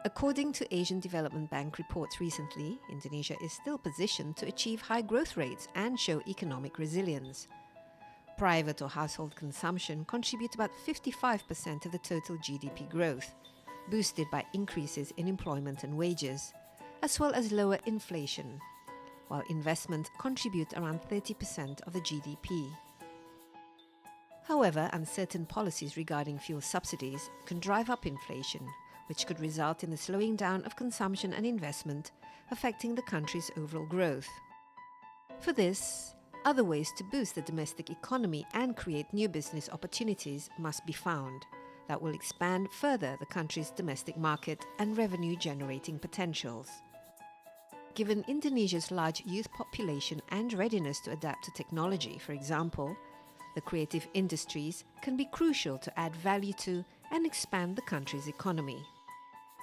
According to Asian Development Bank reports recently, Indonesia is still positioned to achieve high growth rates and show economic resilience. Private or household consumption contributes about 55% of the total GDP growth, boosted by increases in employment and wages, as well as lower inflation, while investment contributes around 30% of the GDP. However, uncertain policies regarding fuel subsidies can drive up inflation, which could result in the slowing down of consumption and investment, affecting the country's overall growth. For this, other ways to boost the domestic economy and create new business opportunities must be found that will expand further the country's domestic market and revenue-generating potentials. Given Indonesia's large youth population and readiness to adapt to technology, for example, the creative industries can be crucial to add value to and expand the country's economy.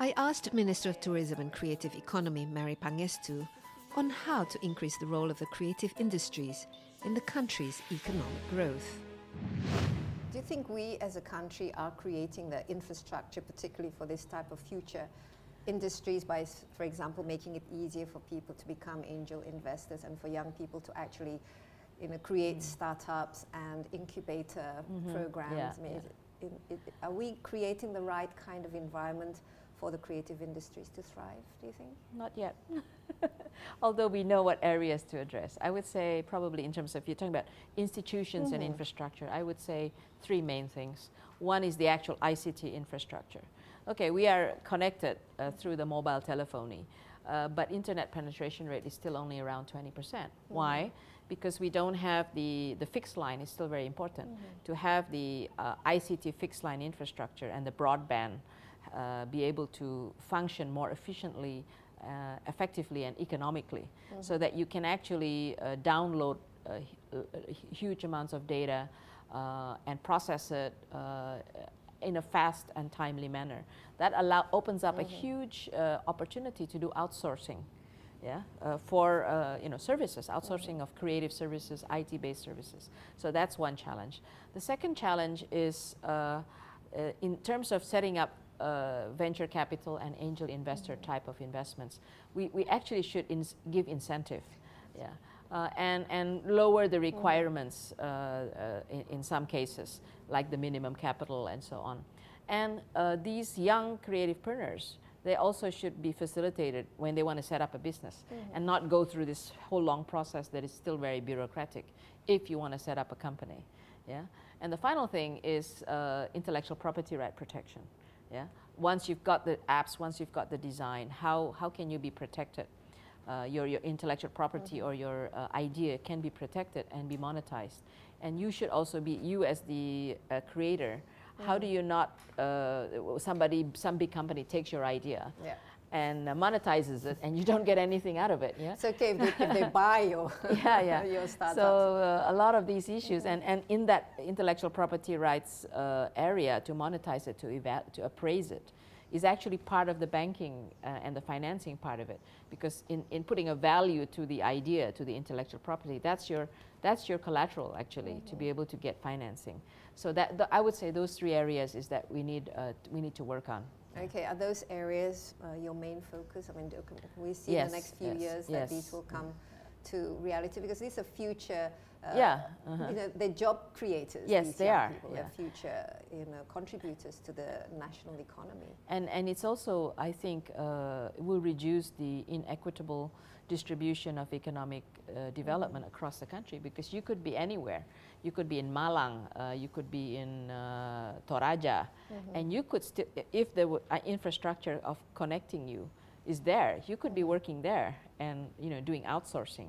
I asked Minister of Tourism and Creative Economy Mary Pangestu on how to increase the role of the creative industries in the country's economic growth. Do you think we as a country are creating the infrastructure, particularly for this type of future industries, by, for example, making it easier for people to become angel investors and for young people to actually create startups and incubator programs? Are we creating the right kind of environment for the creative industries to thrive, do you think? Not yet. Although we know what areas to address. I would say probably in terms of, you're talking about institutions and infrastructure, I would say three main things. One is the actual ICT infrastructure. Okay, we are connected through the mobile telephony, but internet penetration rate is still only around 20%. Why? Because we don't have the fixed line is still very important. To have the ICT fixed line infrastructure and the broadband be able to function more efficiently, effectively and economically, so that you can actually download huge amounts of data and process it in a fast and timely manner. That opens up a huge opportunity to do outsourcing. For services, outsourcing of creative services, IT-based services. So that's one challenge. The second challenge is in terms of setting up venture capital and angel investor type of investments. We actually should give incentive, and lower the requirements in some cases, like the minimum capital and so on. And these young creativepreneurs, they also should be facilitated when they want to set up a business and not go through this whole long process that is still very bureaucratic if you want to set up a company. And the final thing is intellectual property right protection. Once you've got the apps, once you've got the design, how can you be protected? Your intellectual property or your idea can be protected and be monetized. And you should also be, you as the creator, how do you not, some big company takes your idea and monetizes it and you don't get anything out of it. It's okay if they buy your, your startup. So a lot of these issues, and in that intellectual property rights area, to monetize it, to appraise it, is actually part of the banking and the financing part of it. Because in putting a value to the idea, to the intellectual property, that's your collateral actually, to be able to get financing. So that I would say those three areas is that we need to work on. Okay, are those areas your main focus? I mean, can we see in the next few years that these will come to reality? Because these are future, they're job creators. Yes, they are. People. They're future, contributors to the national economy. And it's also, I think, it will reduce the inequitable distribution of economic development across the country, because you could be anywhere. You could be in Malang, you could be in Toraja, and you could still, if the infrastructure of connecting you is there, you could be working there and doing outsourcing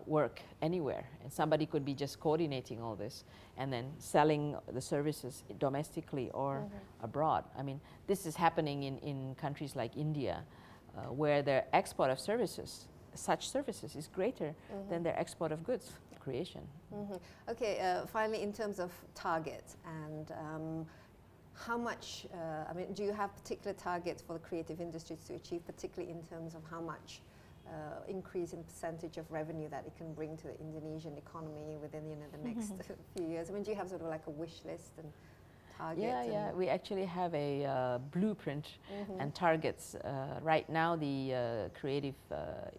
work anywhere, and somebody could be just coordinating all this and then selling the services domestically or abroad. I mean, this is happening in countries like India, where their export of services, such services, is greater than their export of goods creation. Okay, finally, in terms of targets and how much, do you have particular targets for the creative industries to achieve, particularly in terms of how much increase in percentage of revenue that it can bring to the Indonesian economy within the next few years? I mean, do you have sort of like a wish list and target? Yeah. We actually have a blueprint and targets. Right now, the creative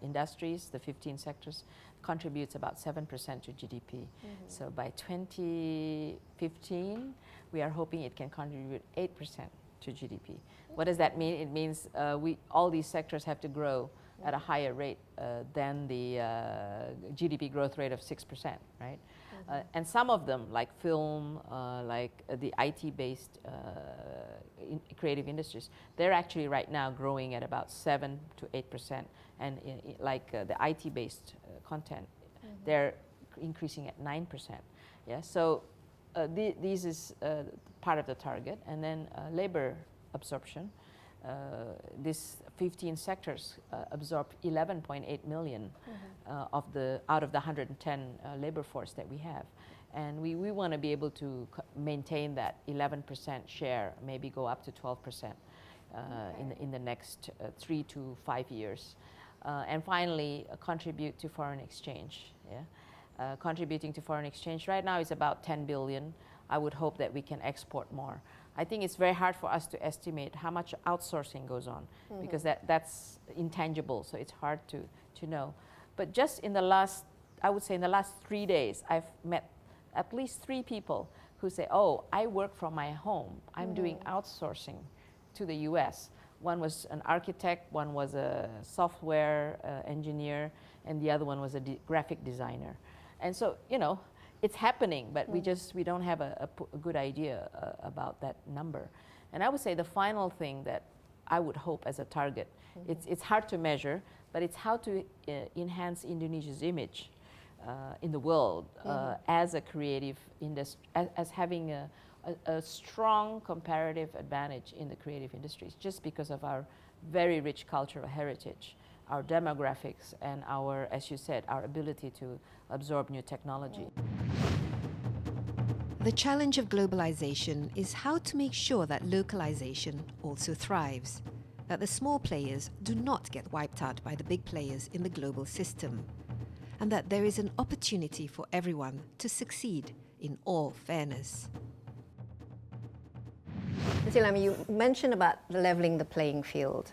industries, the 15 sectors, contributes about 7% to GDP. So by 2015, we are hoping it can contribute 8% to GDP. What does that mean? It means all these sectors have to grow at a higher rate than the GDP growth rate of 6%, right? And some of them, like film, like the IT-based creative industries, they're actually right now growing at about 7 to 8%. And like the IT-based content, they're increasing at 9%. Yeah, so this is part of the target. And then labor absorption. These 15 sectors absorb 11.8 million out of the 110 labor force that we have. And we want to be able to maintain that 11% share, maybe go up to 12% in the next 3 to 5 years. And finally, contribute to foreign exchange. Yeah? Contributing to foreign exchange right now is about 10 billion. I would hope that we can export more. I think it's very hard for us to estimate how much outsourcing goes on because that's intangible, so it's hard to know. But just in the last, I would say in the last 3 days, I've met at least 3 people who say, oh, I work from my home. I'm doing outsourcing to the US. One was an architect, one was a software engineer, and the other one was a graphic designer. And so, you know, it's happening, but we don't have a good idea about that number. And I would say the final thing that I would hope as a target, it's hard to measure, but it's how to enhance Indonesia's image in the world as a creative industry, as having a strong comparative advantage in the creative industries, just because of our very rich cultural heritage, our demographics, and our, as you said, our ability to absorb new technology. The challenge of globalization is how to make sure that localization also thrives, that the small players do not get wiped out by the big players in the global system, and that there is an opportunity for everyone to succeed in all fairness. Mr. Lamy, you mentioned about leveling the playing field.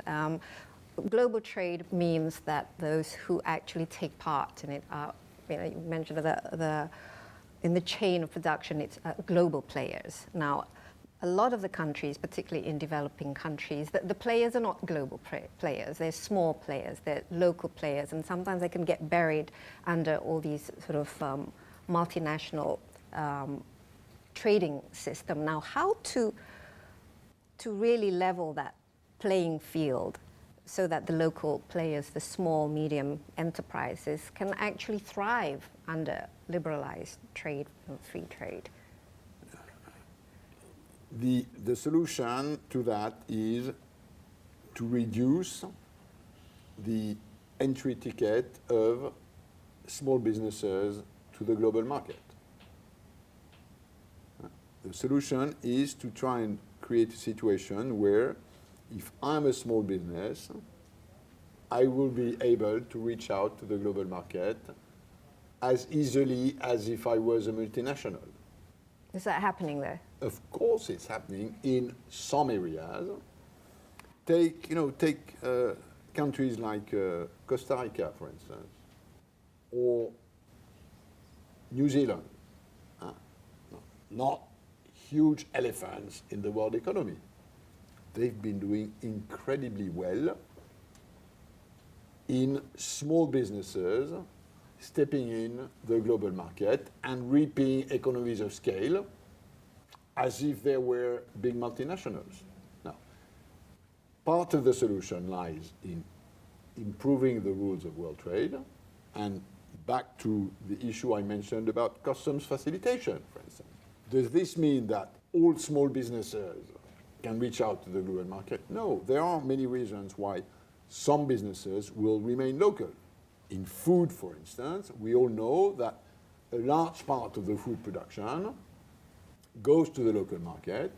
Global trade means that those who actually take part in it are, you mentioned in the chain of production, it's global players. Now, a lot of the countries, particularly in developing countries, the players are not global players. They're small players, they're local players, and sometimes they can get buried under all these sort of multinational trading system. Now, how to really level that playing field so that the local players, the small, medium enterprises, can actually thrive under liberalized trade and free trade? The solution to that is to reduce the entry ticket of small businesses to the global market. The solution is to try and create a situation where if I'm a small business, I will be able to reach out to the global market as easily as if I was a multinational. Is that happening there? Of course it's happening in some areas. Take countries like Costa Rica, for instance, or New Zealand. Not huge elephants in the world economy. They've been doing incredibly well in small businesses stepping in the global market and reaping economies of scale as if they were big multinationals. Now, part of the solution lies in improving the rules of world trade, and back to the issue I mentioned about customs facilitation, for instance. Does this mean that all small businesses can reach out to the global market? No, there are many reasons why some businesses will remain local. In food, for instance, we all know that a large part of the food production goes to the local market,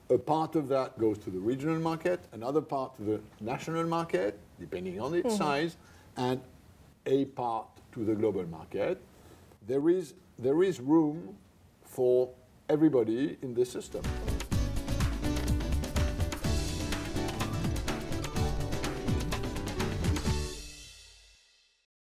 a part of that goes to the regional market, another part to the national market, depending on its size, and a part to the global market. There is room for everybody in this system.